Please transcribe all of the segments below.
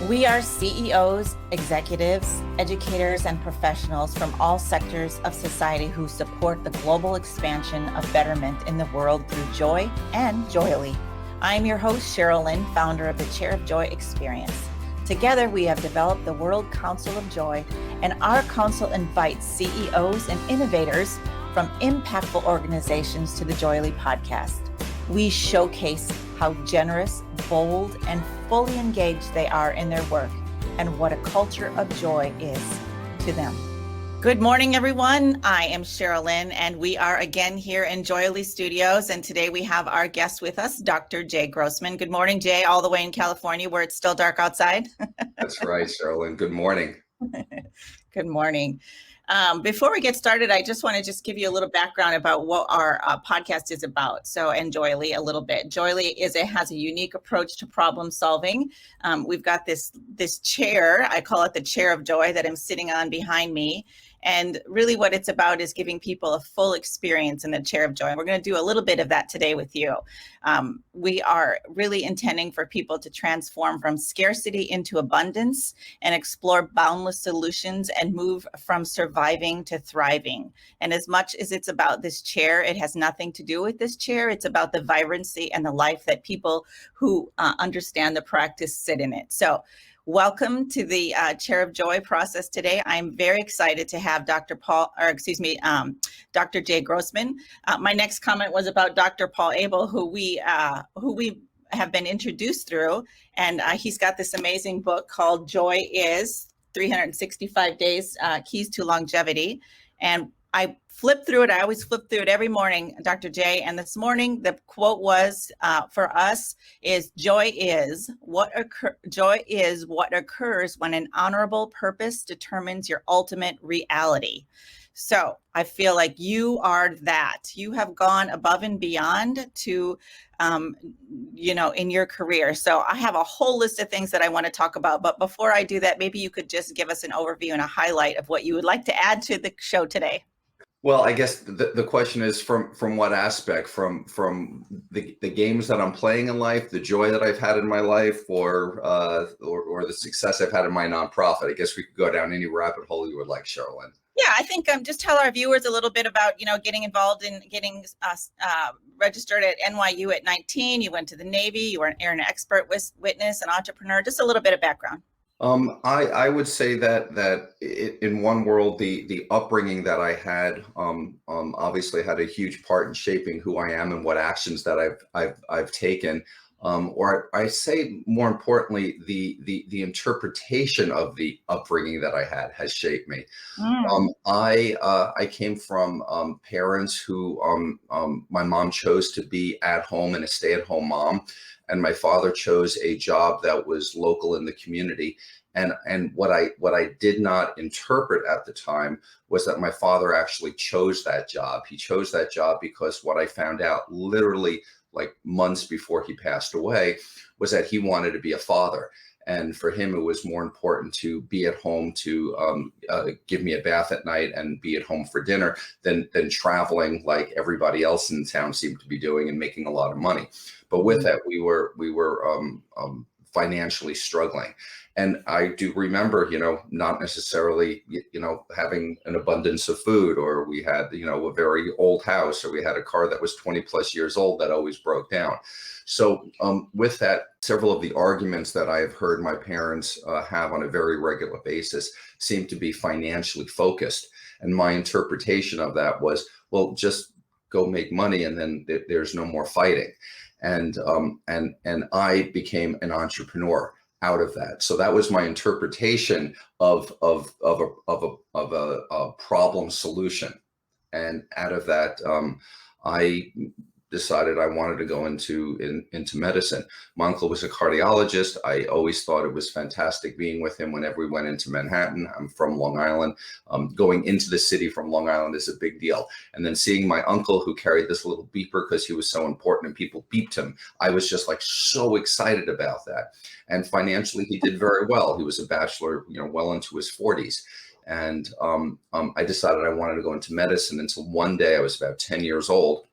We are CEOs, executives, educators, and professionals from all sectors of society who support the global expansion of betterment in the world through joy and Joyely. I'm your host, Sheryl Lynn, founder of the Chair of Joy Experience. Together, we have developed the World Council of Joy, and our council invites CEOs and innovators from impactful organizations to the JOYELY Podcast. We showcase how generous, bold, and fully engaged they are in their work and what a culture of joy is to them. Good morning, everyone. I am Sheryl Lynn, and we are again here in JOYELY Studios. And today we have our guest with us, Dr. Jay Grossman. Good morning, Jay, all the way in California where it's still dark outside. That's right, Sheryl Lynn. Good morning. Good morning. Before we get started, I just want to give you a little background about what our podcast is about. And JOYELY a little bit. JOYELY has a unique approach to problem solving. We've got this chair, I call it the Chair of Joy, that I'm sitting on behind me. And really what it's about is giving people a full experience in the Chair of Joy. And we're going to do a little bit of that today with you. We are really intending for people to transform from scarcity into abundance and explore boundless solutions and move from surviving to thriving. And as much as it's about this chair, it has nothing to do with this chair. It's about the vibrancy and the life that people who understand the practice sit in it. So welcome to the Chair of Joy process today. I'm very excited to have Dr. Jay Grossman. My next comment was about Dr. Paul Abel, who we have been introduced through, and he's got this amazing book called Joy Is 365 Days, Keys to Longevity. And I flipped through it. I always flip through it every morning, Dr. Jay. And this morning, the quote was for us is joy is what occurs when an honorable purpose determines your ultimate reality. So I feel like you are that. You have gone above and beyond to, in your career. So I have a whole list of things that I want to talk about. But before I do that, maybe you could just give us an overview and a highlight of what you would like to add to the show today. Well, I guess the question is from what aspect? From the games that I'm playing in life, the joy that I've had in my life, or the success I've had in my nonprofit. I guess we could go down any rabbit hole you would like, Sheryl Lynn. Yeah, I think just tell our viewers a little bit about, getting involved in getting registered at NYU at 19. You went to the Navy. You're an expert witness, an entrepreneur. Just a little bit of background. I would say that in one world, the upbringing that I had obviously had a huge part in shaping who I am and what actions that I've taken. Or I say more importantly, the interpretation of the upbringing that I had has shaped me. I came from parents who my mom chose to be at home and a stay-at-home mom, and my father chose a job that was local in the community. And what I did not interpret at the time was that my father actually chose that job. He chose that job because what I found out literally like months before he passed away was that he wanted to be a father. And for him, it was more important to be at home to give me a bath at night and be at home for dinner than traveling like everybody else in town seemed to be doing and making a lot of money. But with that, we were financially struggling. And I do remember, not necessarily, having an abundance of food, or we had, a very old house, or we had a car that was 20 plus years old that always broke down. So with that, several of the arguments that I've heard my parents have on a very regular basis seem to be financially focused. And my interpretation of that was, well, just go make money and then there's no more fighting. And I became an entrepreneur out of that. So that was my interpretation of a problem solution. And out of that, I decided I wanted to go into medicine. My uncle was a cardiologist. I always thought it was fantastic being with him whenever we went into Manhattan. I'm from Long Island. Going into the city from Long Island is a big deal. And then seeing my uncle, who carried this little beeper because he was so important and people beeped him, I was just like so excited about that. And financially, he did very well. He was a bachelor, well into his 40s. And I decided I wanted to go into medicine until one day I was about 10 years old.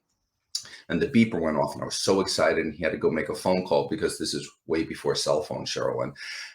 and the beeper went off, and I was so excited, and he had to go make a phone call because this is way before cell phone, Sheryl Lynn.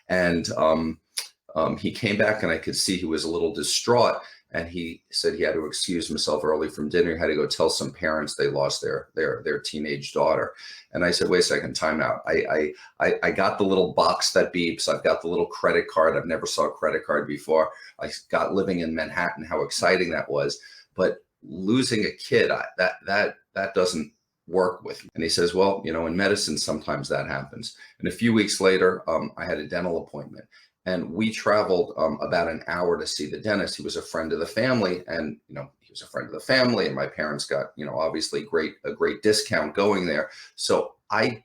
And he came back, and I could see he was a little distraught. And he said he had to excuse himself early from dinner. He had to go tell some parents they lost their teenage daughter. And I said, wait a second, time out. I got the little box that beeps. I've got the little credit card. I've never saw a credit card before. I got living in Manhattan, how exciting that was. But losing a kid, that doesn't work with me. And he says, well, in medicine, sometimes that happens. And a few weeks later, I had a dental appointment. And we traveled about an hour to see the dentist. He was a friend of the family, and he was a friend of the family, and my parents got obviously a great discount going there. So I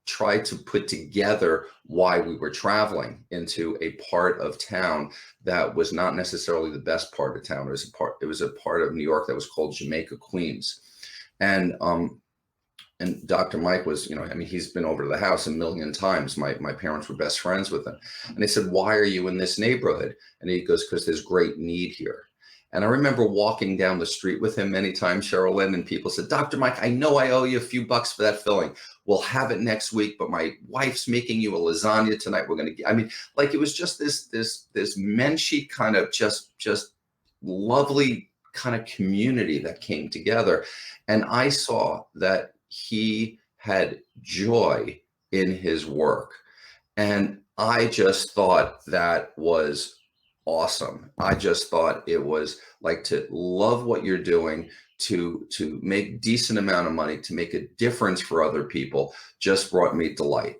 tried to put together why we were traveling into a part of town that was not necessarily the best part of town. It was a part of New York that was called Jamaica, Queens, and Dr. Mike was, he's been over to the house a million times. My parents were best friends with him. And they said, why are you in this neighborhood? And he goes, because there's great need here. And I remember walking down the street with him many times, Sheryl Lynn, and people said, Dr. Mike, I know I owe you a few bucks for that filling. We'll have it next week, but my wife's making you a lasagna tonight. We're going to like it was just this menschy kind of just lovely kind of community that came together. And I saw that he had joy in his work. And I just thought that was awesome. I just thought it was like to love what you're doing, to make decent amount of money, to make a difference for other people, just brought me delight.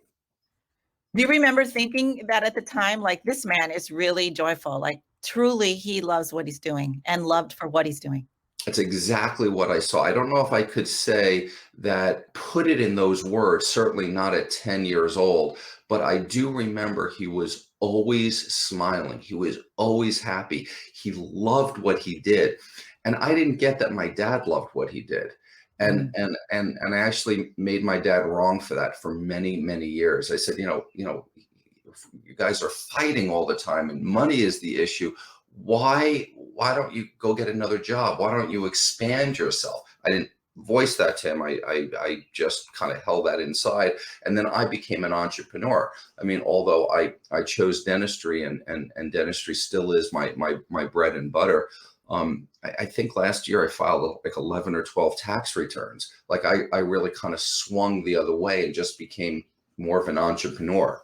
Do you remember thinking that at the time, like, this man is really joyful, like truly he loves what he's doing and loved for what he's doing? That's exactly what I saw. I don't know if I could say that, put it in those words, certainly not at 10 years old, but I do remember he was always smiling. He was always happy. He loved what he did. And I didn't get that my dad loved what he did. And I actually made my dad wrong for that for many, many years. I said, you guys are fighting all the time and money is the issue. Why don't you go get another job? Why don't you expand yourself? I didn't voice that to him. I just kind of held that inside. And then I became an entrepreneur. Although I chose dentistry and dentistry still is my bread and butter. I think last year I filed like 11 or 12 tax returns. Like I really kind of swung the other way and just became more of an entrepreneur.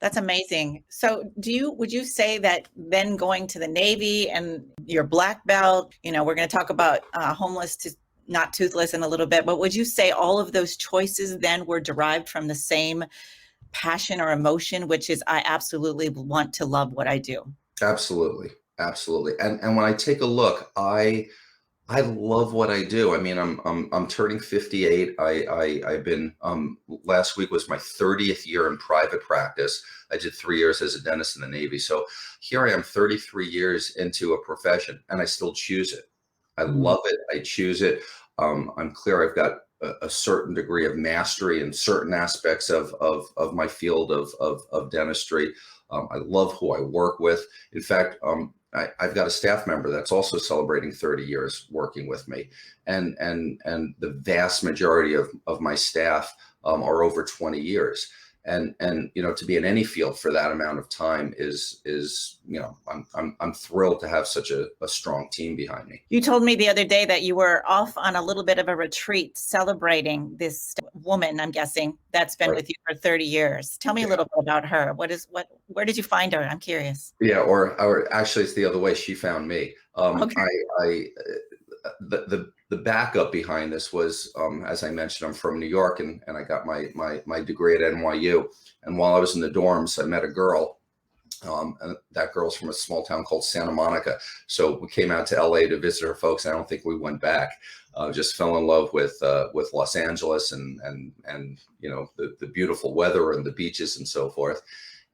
That's amazing. So would you say that then going to the Navy and your black belt, we're going to talk about homeless to not toothless in a little bit, but would you say all of those choices then were derived from the same passion or emotion, which is, I absolutely want to love what I do? Absolutely. Absolutely. And when I take a look, I love what I do. I'm turning 58. I've been, last week was my 30th year in private practice. I did 3 years as a dentist in the Navy. So here I am 33 years into a profession and I still choose it. I love it. I choose it. I'm clear I've got a certain degree of mastery in certain aspects of my field of dentistry. I love who I work with. In fact, I've got a staff member that's also celebrating 30 years working with me. And the vast majority of my staff are over 20 years. And to be in any field for that amount of time is I'm thrilled to have such a strong team behind me. You told me the other day that you were off on a little bit of a retreat celebrating this woman, I'm guessing, that's been with you for 30 years. Tell me a little bit about her. Where did you find her? I'm curious. Yeah, or actually it's the other way. She found me. Okay. The backup behind this was, as I mentioned, I'm from New York and I got my degree at NYU. And while I was in the dorms, I met a girl. And that girl's from a small town called Santa Monica. So we came out to LA to visit her folks. I don't think we went back. Just fell in love with Los Angeles and the beautiful weather and the beaches and so forth.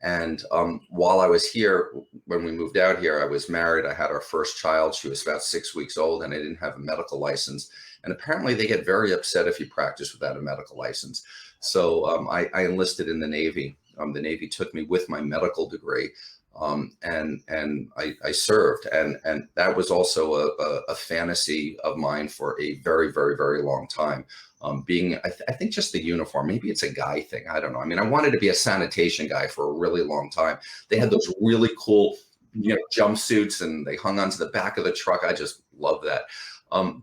And while I was here, when we moved out here, I was married. I had our first child. She was about 6 weeks old and I didn't have a medical license. And apparently they get very upset if you practice without a medical license. So I enlisted in the Navy. The Navy took me with my medical degree. and I served, and that was also a fantasy of mine for a very, very, very long time. I think just the uniform, maybe it's a guy thing. I don't know. I mean, I wanted to be a sanitation guy for a really long time. They had those really cool, jumpsuits, and they hung onto the back of the truck. I just love that.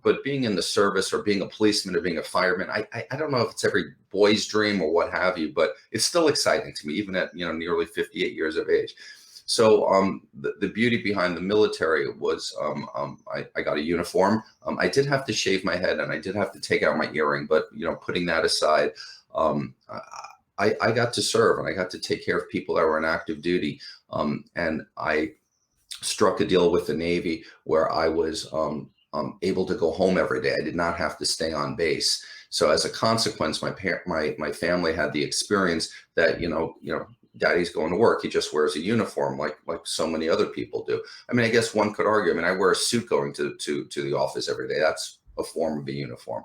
But being in the service, or being a policeman, or being a fireman, I don't know if it's every boy's dream or what have you, but it's still exciting to me, even at, nearly 58 years of age. So the beauty behind the military was I got a uniform. I did have to shave my head, and I did have to take out my earring, but putting that aside, I got to serve, and I got to take care of people that were in active duty. And I struck a deal with the Navy where I was able to go home every day. I did not have to stay on base. So as a consequence, my family had the experience that Daddy's going to work. He just wears a uniform like so many other people do. I mean, I guess one could argue. I mean, I wear a suit going to the office every day. That's a form of a uniform.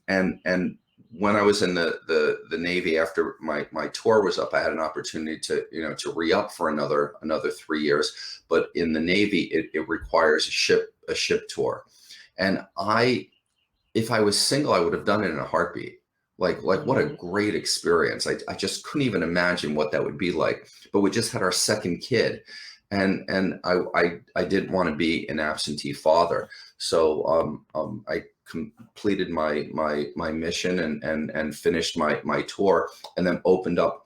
And when I was in the Navy, after my tour was up, I had an opportunity to re-up for another 3 years. But in the Navy, it requires a ship tour. And if I was single, I would have done it in a heartbeat. Like what a great experience. I just couldn't even imagine what that would be like. But we just had our second kid, and I didn't want to be an absentee father. So I completed my mission and finished my tour, and then opened up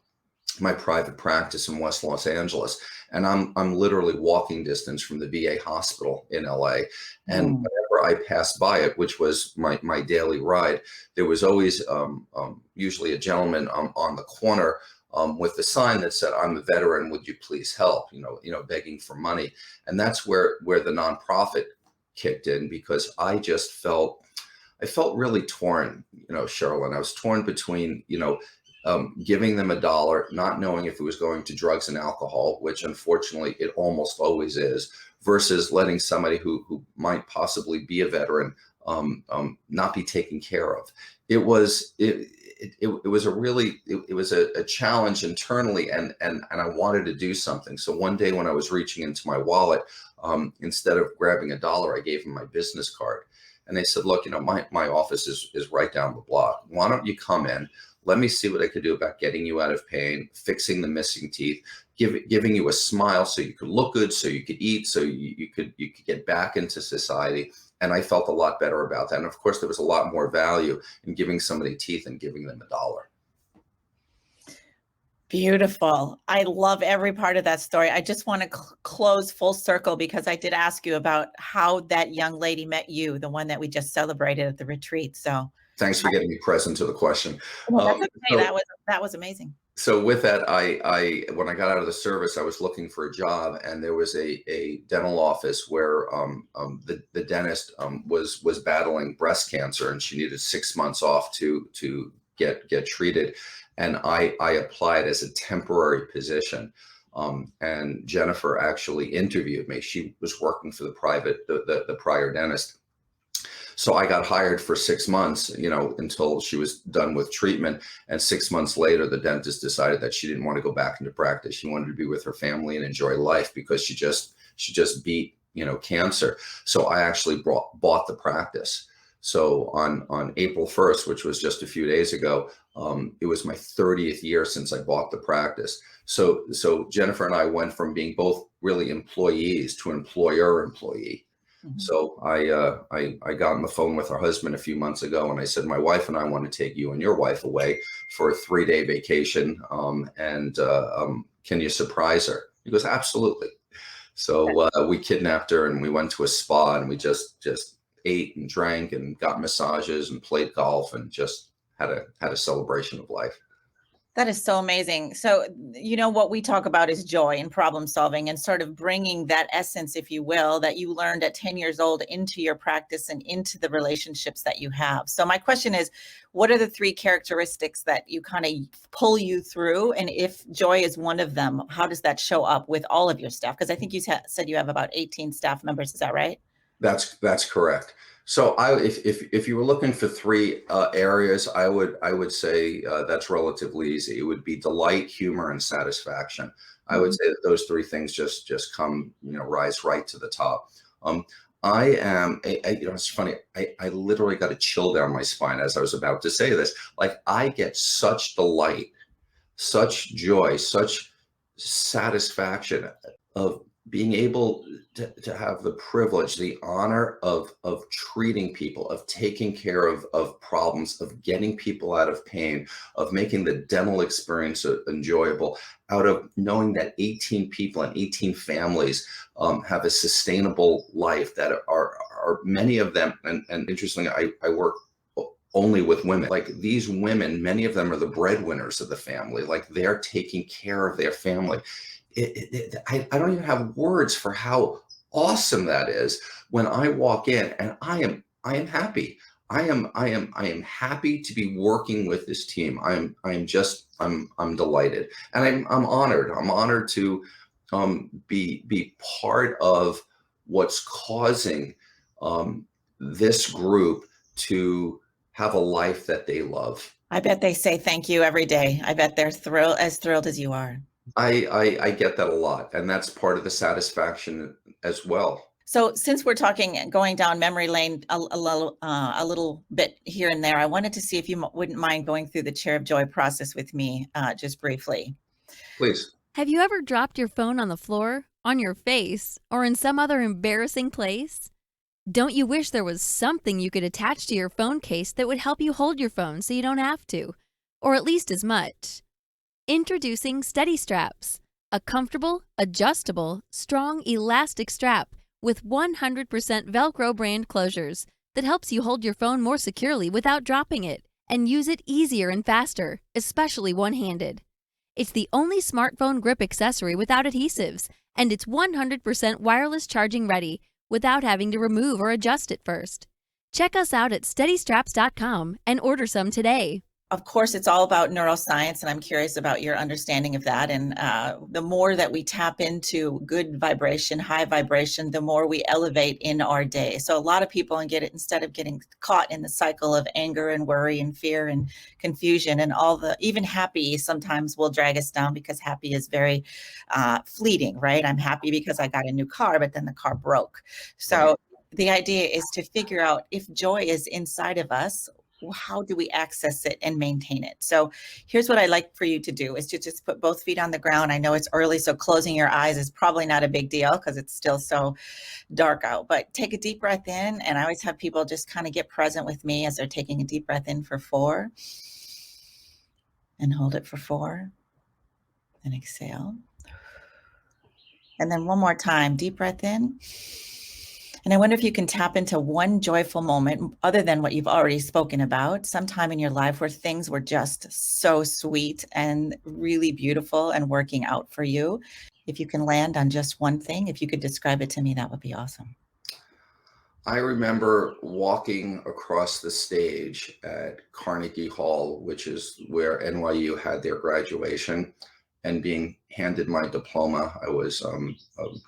my private practice in West Los Angeles. And I'm literally walking distance from the VA hospital in LA. And whenever I passed by it, which was my daily ride, there was always usually a gentleman on the corner with the sign that said, "I'm a veteran, would you please help?" Begging for money. And that's where the nonprofit kicked in, because I felt really torn, Sheryl, and I was torn between, giving them $1, not knowing if it was going to drugs and alcohol, which unfortunately it almost always is, versus letting somebody who might possibly be a veteran not be taken care of. It was a challenge internally, and I wanted to do something. So one day when I was reaching into my wallet, instead of grabbing $1, I gave them my business card. And they said, "Look, my office is right down the block. Why don't you come in? Let me see what I could do about getting you out of pain, fixing the missing teeth, giving you a smile so you could look good, so you could eat, so you could get back into society." And I felt a lot better about that. And of course, there was a lot more value in giving somebody teeth and giving them $1. Beautiful. I love every part of that story. I just want to close full circle, because I did ask you about how that young lady met you, the one that we just celebrated at the retreat. So thanks for getting me present to the question. well, that's okay. That was amazing. So with that, I when I got out of the service, I was looking for a job, and there was a dental office where the dentist was battling breast cancer, and she needed 6 months off to get treated. And I applied as a temporary position. And Jennifer actually interviewed me. She was working for the prior dentist. So I got hired for 6 months, until she was done with treatment. And 6 months later, the dentist decided that she didn't want to go back into practice. She wanted to be with her family and enjoy life, because she just beat, cancer. So I actually bought the practice. So on April 1st, which was just a few days ago, it was my 30th year since I bought the practice. So Jennifer and I went from being both really employees to employer-employee. Mm-hmm. So I got on the phone with her husband a few months ago, and I said, "My wife and I want to take you and your wife away for a 3-day vacation. Can you surprise her?" He goes, "Absolutely." So we kidnapped her, and we went to a spa, and we just ate and drank and got massages and played golf, and just had a celebration of life. That is so amazing. So, what we talk about is joy and problem solving, and sort of bringing that essence, if you will, that you learned at 10 years old into your practice and into the relationships that you have. So my question is, what are the 3 characteristics that you kind of pull you through? And if joy is one of them, how does that show up with all of your staff? Because I think you said you have about 18 staff members. Is that right? That's correct. So if you were looking for three areas, I would say that's relatively easy. It would be delight, humor, and satisfaction. I would Mhm. say that those three things just come, rise right to the top. Um, it's funny. I literally got a chill down my spine as I was about to say this. Like, I get such delight, such joy, such satisfaction of being able to have the privilege, the honor of treating people, of taking care of problems, of getting people out of pain, of making the dental experience enjoyable, out of knowing that 18 people and 18 families have a sustainable life, that are many of them, and interestingly, I work only with women. Like, these women, many of them are the breadwinners of the family. Like, they're taking care of their family. I don't even have words for how awesome that is when I walk in, and I am happy. I am happy to be working with this team. I'm delighted, and I'm honored. I'm honored to be part of what's causing this group to have a life that they love. I bet they say thank you every day. I bet they're thrilled as you are. I get that a lot, and that's part of the satisfaction as well. So since we're talking going down memory lane a little bit here and there, I wanted to see if you wouldn't mind going through the Chair of Joy process with me just briefly. Please. Have you ever dropped your phone on the floor, on your face, or in some other embarrassing place? Don't you wish there was something you could attach to your phone case that would help you hold your phone so you don't have to, or at least as much? Introducing Steady Straps, a comfortable, adjustable, strong, elastic strap with 100% Velcro brand closures that helps you hold your phone more securely without dropping it and use it easier and faster, especially one-handed. It's the only smartphone grip accessory without adhesives, and it's 100% wireless charging ready without having to remove or adjust it first. Check us out at steadystraps.com and order some today. Of course, it's all about neuroscience, and I'm curious about your understanding of that. And the more that we tap into good vibration, high vibration, the more we elevate in our day. So a lot of people instead of getting caught in the cycle of anger and worry and fear and confusion and even happy sometimes will drag us down, because happy is very fleeting, right? I'm happy because I got a new car, but then the car broke. So the idea is to figure out, if joy is inside of us, how do we access it and maintain it? So here's what I like for you to do, is to just put both feet on the ground. I know it's early, so closing your eyes is probably not a big deal because it's still so dark out, but take a deep breath in. And I always have people just kind of get present with me as they're taking a deep breath in for 4 and hold it for 4 and exhale. And then one more time, deep breath in. And I wonder if you can tap into one joyful moment, other than what you've already spoken about, sometime in your life where things were just so sweet and really beautiful and working out for you. If you can land on just one thing, if you could describe it to me, that would be awesome. I remember walking across the stage at Carnegie Hall, which is where NYU had their graduation, and being handed my diploma. I was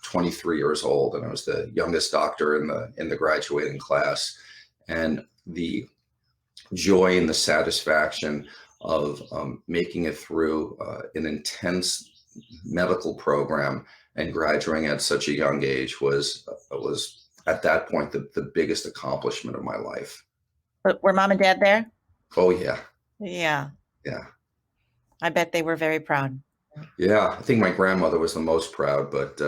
23 years old, and I was the youngest doctor in the graduating class. And the joy and the satisfaction of making it through an intense medical program and graduating at such a young age was at that point the biggest accomplishment of my life. Were mom and dad there? Oh yeah. Yeah. Yeah. I bet they were very proud. Yeah, I think my grandmother was the most proud, but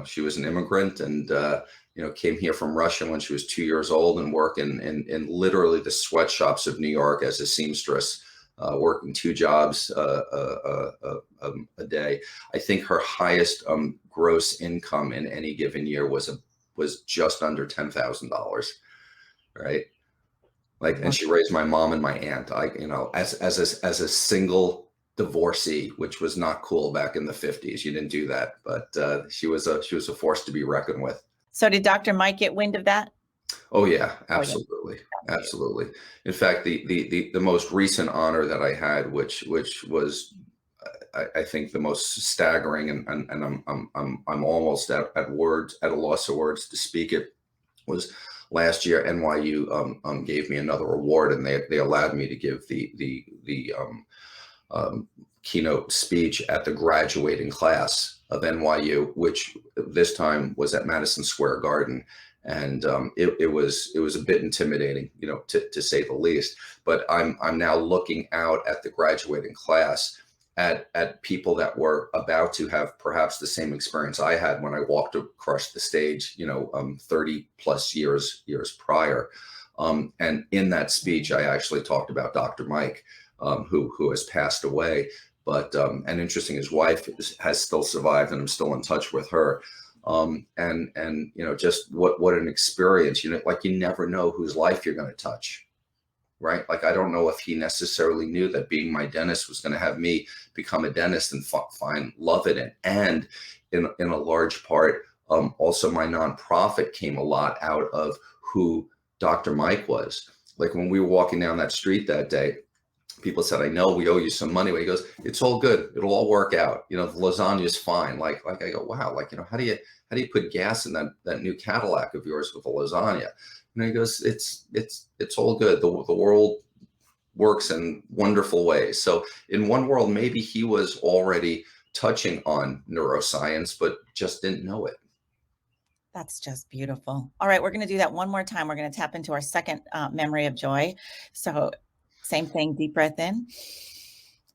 she was an immigrant, and came here from Russia when she was 2 years old, and worked in literally the sweatshops of New York as a seamstress, working 2 jobs a day. I think her highest gross income in any given year was just under $10,000, right? And she raised my mom and my aunt. As a single divorcee, which was not cool back in the 50s. You didn't do that, but she was a force to be reckoned with. So did Dr. Mike get wind of that? Oh yeah, absolutely. Absolutely. In fact, the most recent honor that I had, which was I think the most staggering, and I'm almost at a loss of words to speak it, was last year, NYU gave me another award, and they allowed me to give the keynote speech at the graduating class of NYU, which this time was at Madison Square Garden. And it was a bit intimidating, to say the least. But I'm now looking out at the graduating class at people that were about to have perhaps the same experience I had when I walked across the stage, 30 plus years prior. And in that speech, I actually talked about Dr. Mike, who has passed away. But and interesting, his wife has still survived, and I'm still in touch with her. And just what an experience. Like, you never know whose life you're going to touch, right? Like, I don't know if he necessarily knew that being my dentist was going to have me become a dentist and find love in it. And in a large part, also my nonprofit came a lot out of who Dr. Mike was. Like, when we were walking down that street that day, people said, "I know we owe you some money." But he goes, "It's all good. It'll all work out. The lasagna is fine." Like I go, "Wow. Like, how do you put gas in that new Cadillac of yours with a lasagna?" He goes, it's all good. The world works in wonderful ways. So in one world, maybe he was already touching on neuroscience, but just didn't know it. That's just beautiful. All right, we're going to do that one more time. We're going to tap into our second memory of joy. So same thing, deep breath in.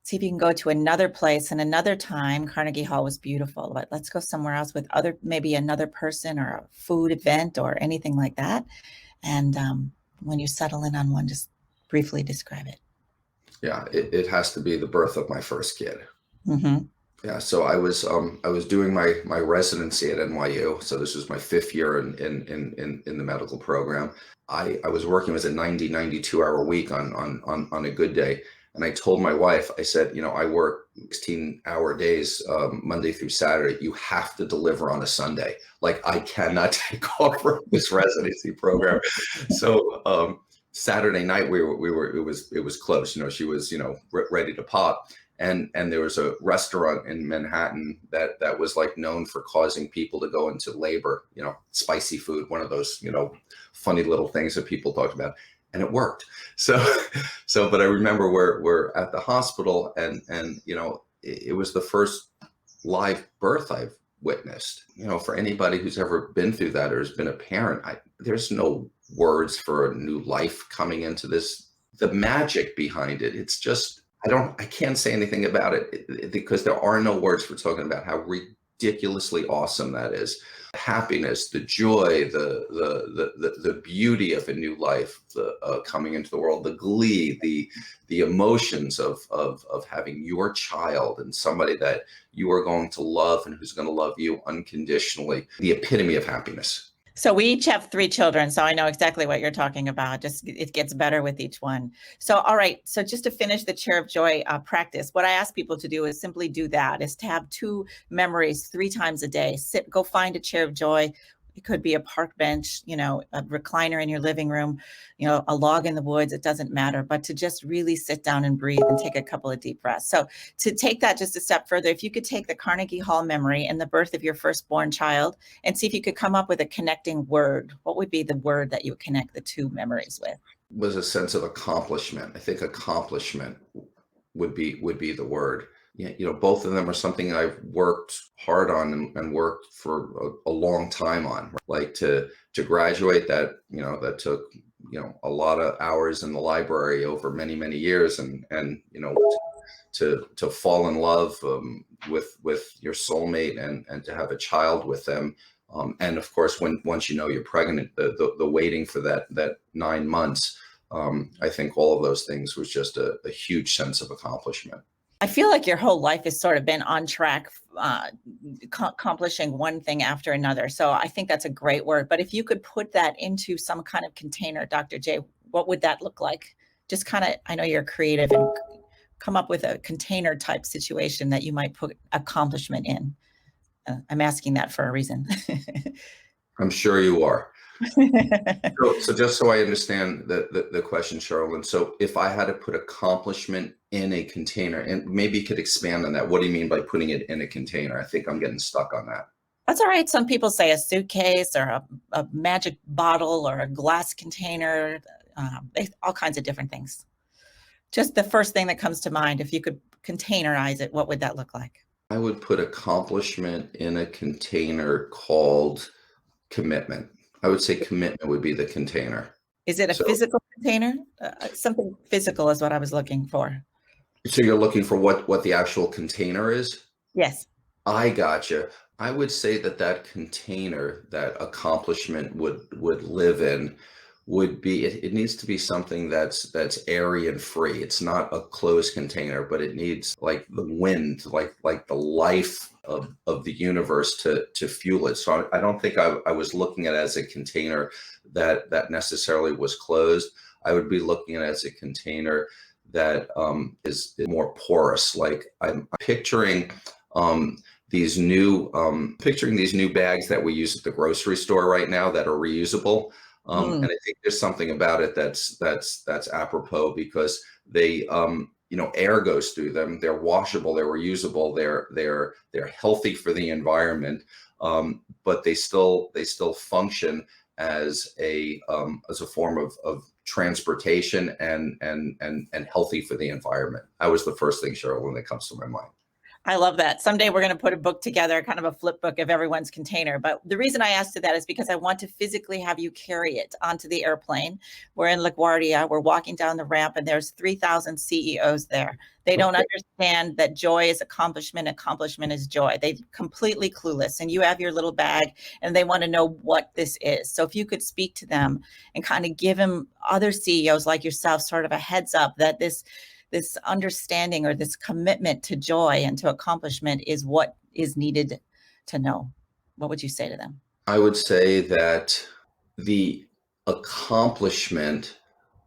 See if you can go to another place and another time. Carnegie Hall was beautiful, but let's go somewhere else with maybe another person or a food event or anything like that. And when you settle in on one, just briefly describe it. Yeah, it has to be the birth of my first kid. Mm-hmm. Yeah, so I was doing my residency at NYU. So this was my 5th year in the medical program. I was working as a 92 hour week on a good day. And I told my wife, I said, I work 16-hour days, Monday through Saturday. You have to deliver on a Sunday. Like, I cannot take off from this residency program. So Saturday night, it was close. She was, ready to pop. And there was a restaurant in Manhattan that was like known for causing people to go into labor, spicy food, one of those, funny little things that people talked about. And it worked. But I remember we're at the hospital, and it was the first live birth I've witnessed. For anybody who's ever been through that or has been a parent, there's no words for a new life coming into this. The magic behind it, it's just, I can't say anything about it because there are no words for talking about how ridiculously awesome that is. Happiness, the joy, the beauty of a new life, the coming into the world, the glee, the emotions of having your child and somebody that you are going to love and who's going to love you unconditionally, the epitome of happiness. So we each have 3 children, so I know exactly what you're talking about. Just it gets better with each one. So, all right. So just to finish the Chair of Joy practice, what I ask people to do is simply do that, is to have 2 memories 3 times a day. Go find a chair of joy. It could be a park bench, a recliner in your living room, a log in the woods. It doesn't matter, but to just really sit down and breathe and take a couple of deep breaths. So to take that just a step further, if you could take the Carnegie Hall memory and the birth of your firstborn child and see if you could come up with a connecting word, what would be the word that you would connect the 2 memories with? Was a sense of accomplishment. I think accomplishment would be the word. Yeah, both of them are something I've worked hard on and worked for a long time on. Like to graduate, that took a lot of hours in the library over many years, and to fall in love with your soulmate and to have a child with them, and of course once you're pregnant, the waiting for that 9 months. I think all of those things was just a huge sense of accomplishment. I feel like your whole life has sort of been on track, accomplishing one thing after another. So I think that's a great word. But if you could put that into some kind of container, Dr. J, what would that look like? Just kind of, I know you're creative, and come up with a container type situation that you might put accomplishment in. I'm asking that for a reason. I'm sure you are. So just so I understand the question, Sheryl Lynn, so if I had to put accomplishment in a container, and maybe you could expand on that. What do you mean by putting it in a container? I think I'm getting stuck on that. That's all right. Some people say a suitcase or a magic bottle or a glass container, all kinds of different things. Just the first thing that comes to mind, if you could containerize it, what would that look like? I would put accomplishment in a container called commitment. I would say commitment would be the container. Is it a So, physical container? Something physical is what I was looking for. so you're looking for what the actual container is? Yes. I gotcha. I would say that container, that accomplishment would live in, would be it needs to be something that's airy and free. It's not a closed container, but it needs like the wind, like the life of the universe to fuel it. So I don't think I was looking at it as a container that necessarily was closed. I would be looking at it as a container that is more porous. Like I'm picturing these new bags that we use at the grocery store right now that are reusable. And I think there's something about it that's apropos because they air goes through them. They're washable, they're reusable, they're healthy for the environment, but they still function as a form of transportation and healthy for the environment. That was the first thing, Sheryl, when it comes to my mind. I love that. Someday we're going to put a book together, kind of a flip book of everyone's container. But the reason I asked you that is because I want to physically have you carry it onto the airplane. We're in LaGuardia. We're walking down the ramp and there's 3,000 CEOs there. They don't understand that joy is accomplishment. Accomplishment is joy. They're completely clueless. And you have your little bag and they want to know what this is. So if you could speak to them and kind of give them, other CEOs like yourself, sort of a heads up that this understanding or this commitment to joy and to accomplishment is what is needed to know. What would you say to them? I would say that the accomplishment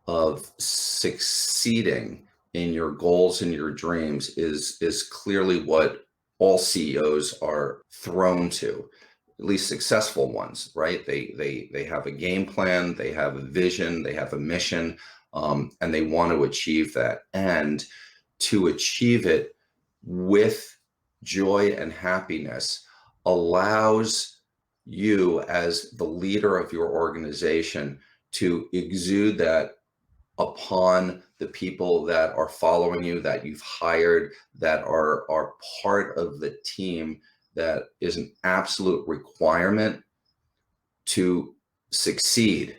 of succeeding in your goals and your dreams is clearly what all CEOs are thrown to, at least successful ones, right? They have a game plan, they have a vision, they have a mission, and they want to achieve that. And to achieve it with joy and happiness allows you as the leader of your organization to exude that upon the people that are following you, that you've hired, that are part of the team, that is an absolute requirement to succeed.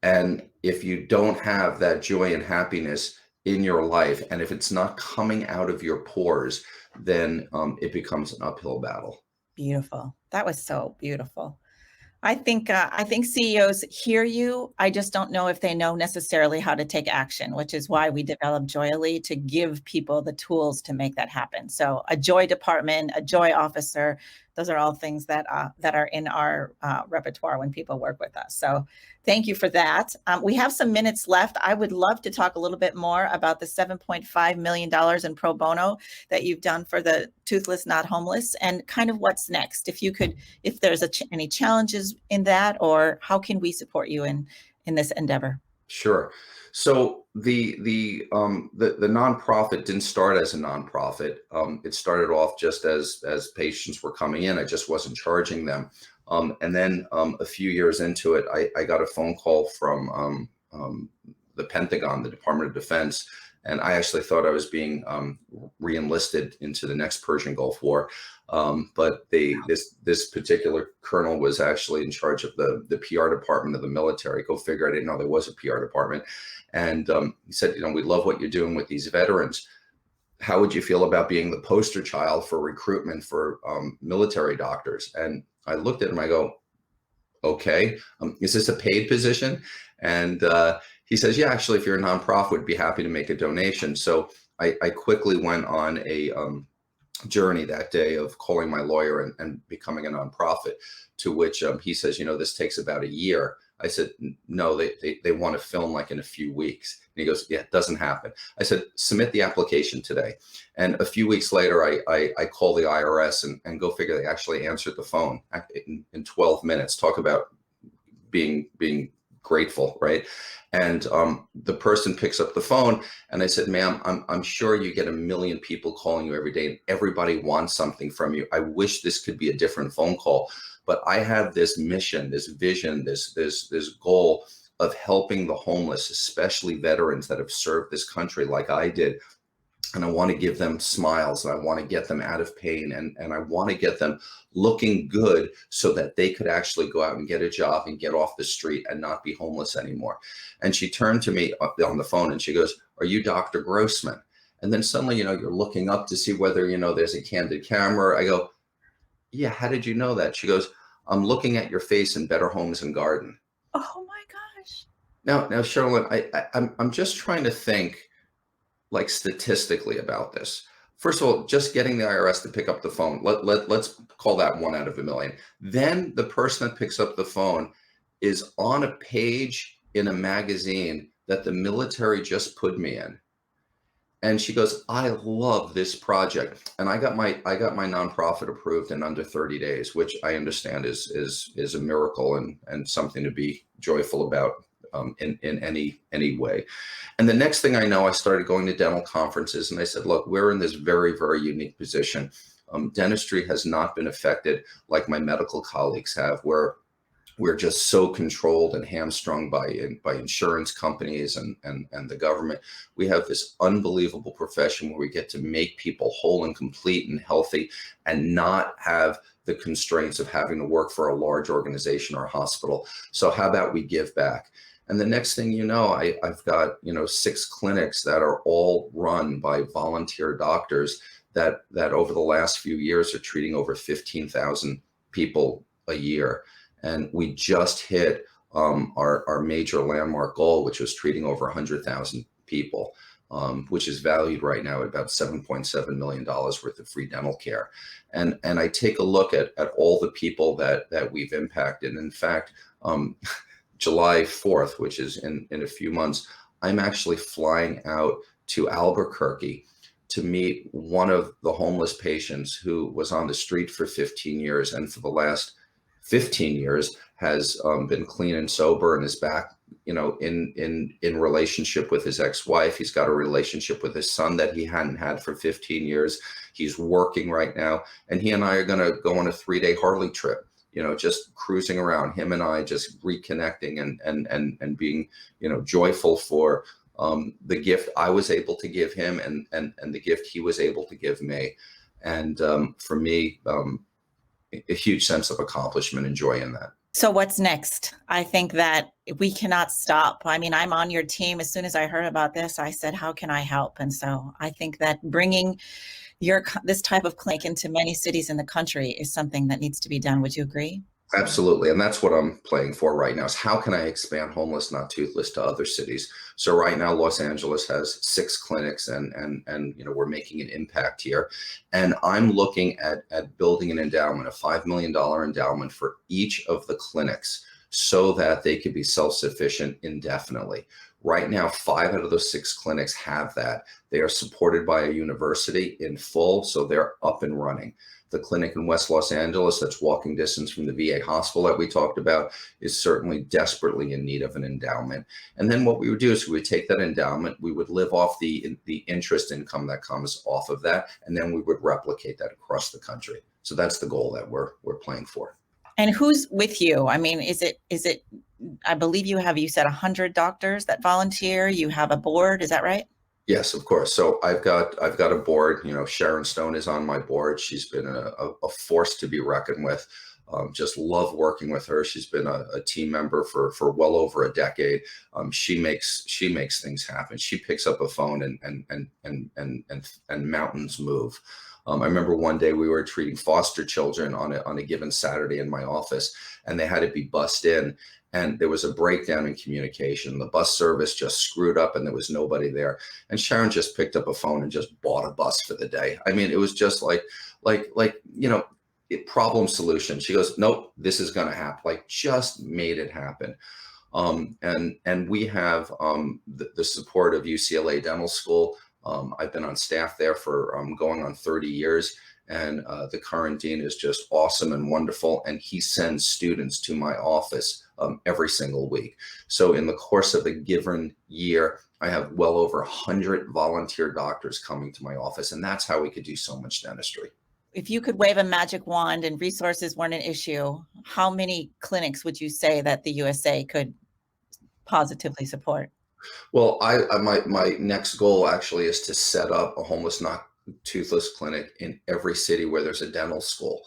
And if you don't have that joy and happiness in your life, and if it's not coming out of your pores, then it becomes an uphill battle. Beautiful. That was so beautiful. I think CEOs hear you. I just don't know if they know necessarily how to take action, which is why we developed JOYELY, to give people the tools to make that happen. So a joy department, a joy officer, those are all things that are in our repertoire when people work with us. So thank you for that. We have some minutes left. I would love to talk a little bit more about the $7.5 million in pro bono that you've done for the Toothless Not Homeless, and kind of what's next. If there's any challenges in that, or how can we support you in this endeavor? Sure. So the nonprofit didn't start as a nonprofit. It started off just as patients were coming in. I just wasn't charging them. And then a few years into it, I got a phone call from the Pentagon, the Department of Defense, and I actually thought I was being re-enlisted into the next Persian Gulf War. But this particular colonel was actually in charge of the PR department of the military. Go figure, I didn't know there was a PR department. And he said, we love what you're doing with these veterans. How would you feel about being the poster child for recruitment for military doctors? And I looked at him, I go, okay, is this a paid position? And he says, yeah, actually, if you're a nonprofit, we'd be happy to make a donation. So I quickly went on a journey that day of calling my lawyer and becoming a nonprofit, to which he says, this takes about a year. I said, no, they want to film like in a few weeks. And he goes, yeah, it doesn't happen. I said, submit the application today. And a few weeks later, I call the IRS and go figure, they actually answered the phone in 12 minutes. Talk about being grateful, right? And the person picks up the phone, and I said, ma'am, I'm sure you get a million people calling you every day, and everybody wants something from you. I wish this could be a different phone call, but I have this mission, this vision, this goal of helping the homeless, especially veterans that have served this country like I did. And I want to give them smiles, and I want to get them out of pain, and I want to get them looking good so that they could actually go out and get a job and get off the street and not be homeless anymore. And she turned to me on the phone and she goes, are you Dr. Grossman? And then suddenly, you're looking up to see whether, there's a candid camera. I go, yeah, how did you know that? She goes, I'm looking at your face in Better Homes and Garden. Oh my gosh. Now, Sheryl Lynn, I'm just trying to think like statistically about this. First of all, just getting the IRS to pick up the phone, let's call that 1 out of a million. Then the person that picks up the phone is on a page in a magazine that the military just put me in. And she goes, I love this project. And I got my nonprofit approved in under 30 days, which I understand is a miracle and something to be joyful about in any way. And the next thing I know, I started going to dental conferences, and I said, look, we're in this very, very unique position. Dentistry has not been affected like my medical colleagues have, where we're just so controlled and hamstrung by insurance companies and the government. We have this unbelievable profession where we get to make people whole and complete and healthy and not have the constraints of having to work for a large organization or a hospital. So how about we give back? And the next thing you know, I've got 6 clinics that are all run by volunteer doctors that over the last few years are treating over 15,000 people a year. And we just hit our major landmark goal, which was treating over 100,000 people, which is valued right now at about $7.7 million worth of free dental care. And I take a look at all the people that we've impacted. In fact, July 4th, which is in a few months, I'm actually flying out to Albuquerque to meet one of the homeless patients who was on the street for 15 years and for the last 15 years has been clean and sober and is back, in relationship with his ex-wife. He's got a relationship with his son that he hadn't had for 15 years. He's working right now, and he and I are going to go on a 3-day Harley trip. Just cruising around, him and I just reconnecting and being, joyful for the gift I was able to give him and the gift he was able to give me. And for me, a huge sense of accomplishment and joy in that. So what's next? I think that we cannot stop. I mean, I'm on your team. As soon as I heard about this, I said, how can I help? And so I think that bringing this type of clinic into many cities in the country is something that needs to be done. Would you agree? Absolutely. And that's what I'm playing for right now, is how can I expand Homeless Not Toothless to other cities? So right now, Los Angeles has 6 clinics and we're making an impact here. And I'm looking at building an endowment, a $5 million endowment for each of the clinics so that they could be self-sufficient indefinitely. Right now, 5 out of those 6 clinics have that. They are supported by a university in full, so they're up and running. The clinic in West Los Angeles, that's walking distance from the VA hospital that we talked about, is certainly desperately in need of an endowment. And then what we would do is we would take that endowment, we would live off the interest income that comes off of that, and then we would replicate that across the country. So that's the goal that we're playing for. And who's with you? I mean, is it? I believe you said 100 doctors that volunteer. You have a board. Is that right? Yes, of course. So I've got a board. Sharon Stone is on my board. She's been a force to be reckoned with. Just love working with her. She's been a team member for well over a decade. She makes things happen. She picks up a phone and mountains move. I remember one day we were treating foster children on a given Saturday in my office, and they had to be bussed in. And there was a breakdown in communication. The bus service just screwed up and there was nobody there. And Sharon just picked up a phone and just bought a bus for the day. I mean, it was just like problem solution. She goes, nope, this is going to happen. Just made it happen. And we have the support of UCLA Dental School. I've been on staff there for going on 30 years. And the current dean is just awesome and wonderful. And he sends students to my office every single week. So in the course of a given year, I have well over 100 volunteer doctors coming to my office, and that's how we could do so much dentistry. If you could wave a magic wand and resources weren't an issue, how many clinics would you say that the USA could positively support? Well, my next goal actually is to set up a homeless not toothless clinic in every city where there's a dental school.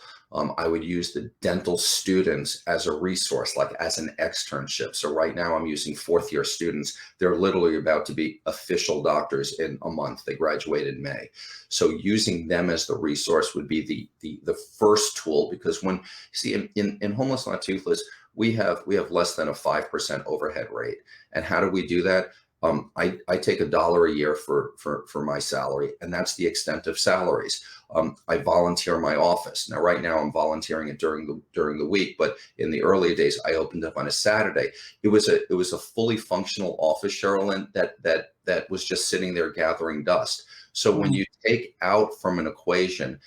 I would use the dental students as a resource, like as an externship. So right now I'm using fourth year students. They're literally about to be official doctors in a month. They graduate in May. So using them as the resource would be the first tool, because when see in homeless not toothless, we have less than a 5% overhead rate. And how do we do that? I take $1 a year for my salary, and that's the extent of salaries. I volunteer my office. Now, right now I'm volunteering it during the week, but in the earlier days, I opened up on a Saturday. It was a fully functional office, Sheryl Lynn, that was just sitting there gathering dust. So when you take out from an equation,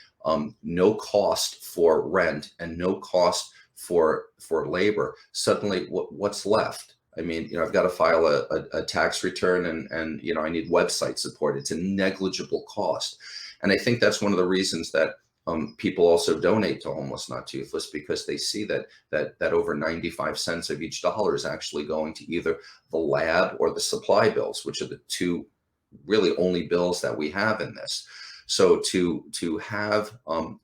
no cost for rent and no cost for labor, suddenly what's left? I mean, I've got to file a tax return and I need website support. It's a negligible cost. And I think that's one of the reasons that people also donate to Homeless Not Toothless, because they see that over 95 cents of each dollar is actually going to either the lab or the supply bills, which are the two really only bills that we have in this. So to have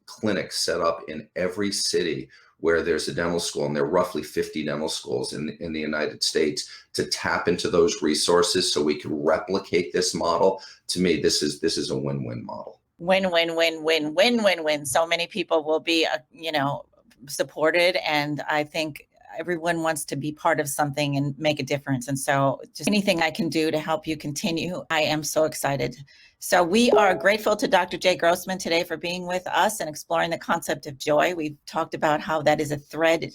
clinics set up in every city where there's a dental school, and there are roughly 50 dental schools in the United States, to tap into those resources so we can replicate this model, to me, this is a win-win model. Win, win, win, win, win, win, win. So many people will be, supported. And I think everyone wants to be part of something and make a difference. And so just anything I can do to help you continue, I am so excited. So we are grateful to Dr. Jay Grossman today for being with us and exploring the concept of joy. We've talked about how that is a thread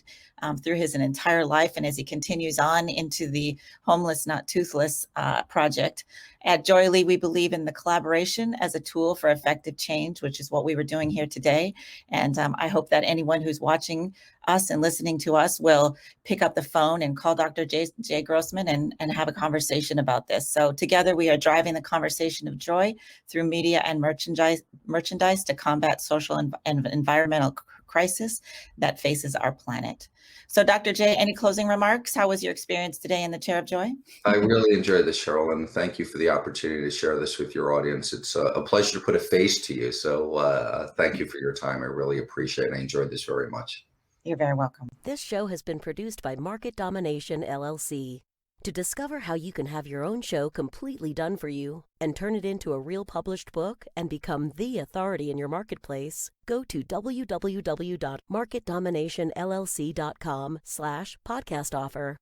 through his entire life, and as he continues on into the Homeless Not Toothless project. At JOYELY, we believe in the collaboration as a tool for effective change, which is what we were doing here today. And I hope that anyone who's watching us and listening to us will pick up the phone and call Dr. Jay Grossman and have a conversation about this. So together we are driving the conversation of joy through media and merchandise to combat social and environmental crisis that faces our planet. So Dr. Jay, any closing remarks? How was your experience today in the Chair of Joy? I really enjoyed this, Sheryl, and thank you for the opportunity to share this with your audience. It's a pleasure to put a face to you. So thank you for your time. I really appreciate it. I enjoyed this very much. You're very welcome. This show has been produced by Market Domination, LLC. To discover how you can have your own show completely done for you and turn it into a real published book and become the authority in your marketplace, go to www.marketdominationllc.com/podcast offer.